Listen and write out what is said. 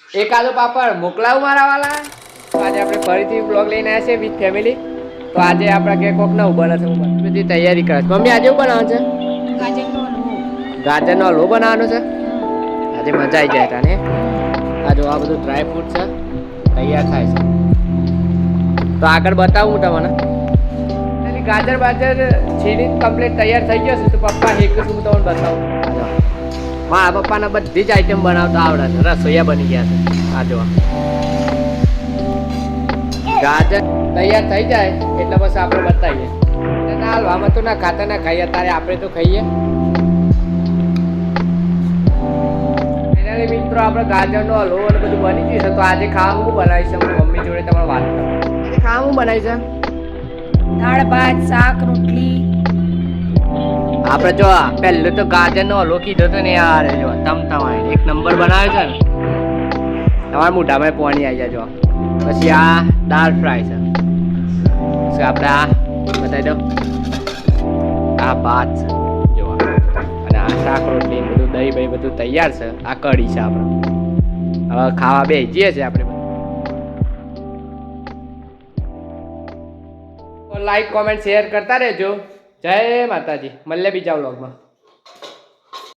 એકાદો પાપડ મોકલાવું મારા વાલા. તો આજે આપણે ફરીથી બ્લોગ લઈને આવ્યા છે વિથ ફેમિલી. તો આજે આપણા કે કોક નવું બને છે, બધી તૈયારી કરે છે. મમ્મી આજે શું બનાવવાનું છે? ગાજરનો હલવો બનાવવાનો છે. આજે મજા આવી જાય તને. આ જો આ બધું ડ્રાય ફ્રૂટ છે, તૈયાર થાય છે. તો આગળ બતાવું તમને. ગાજર બાજર છીણી કમ્પ્લીટ તૈયાર થઈ ગયો છે. તો પપ્પા હેકું છું હું તમને બતાવું. મારા પપ્પાને બધી જ આઈટમ બનાવતા આવડે છે. રસોઈયા બની ગયા છે. આ જો ગાજર તૈયાર થઈ જાય એટલે બસ આપણે બતાવીએ. ના હલવામાં તો ના ખાતા ના ખાઈએ, તારે આપણે તો ખાઈએ. ફાઇનલી મિત્રો આપણે ગાજરનો હલવો અને બધું બની ગયું છે. તો આજે ખાવાનું હું બનાવીશ મમ્મી જોડે તમારે વાત કરું. આજે ખાવાનું હું બનાવીશ? દાળ ભાત શાક રોટલી. આપણે જો પહેલું તો ગાજરનો હલવો કીધો તો ને યાર, જો તમતમાય એક નંબર બનાવ્યો છે ને. તમારા મોઢામાં પાણી આવી જાય. જો પછી આ દાળ ફ્રાય છે. પછી આપણે આ બતાવી દો, આ ભાત છે જો, અને આ શાક રોટલી બધું દહીં ભાઈ બધું તૈયાર છે. આ કઢી છે આપણે. હવે ખાવા બેસીએ છીએ આપણે. લાઈક કોમેન્ટ શેર કરતા રહેજો. જય માતાજી. મળીએ બીજા વ્લોગમાં.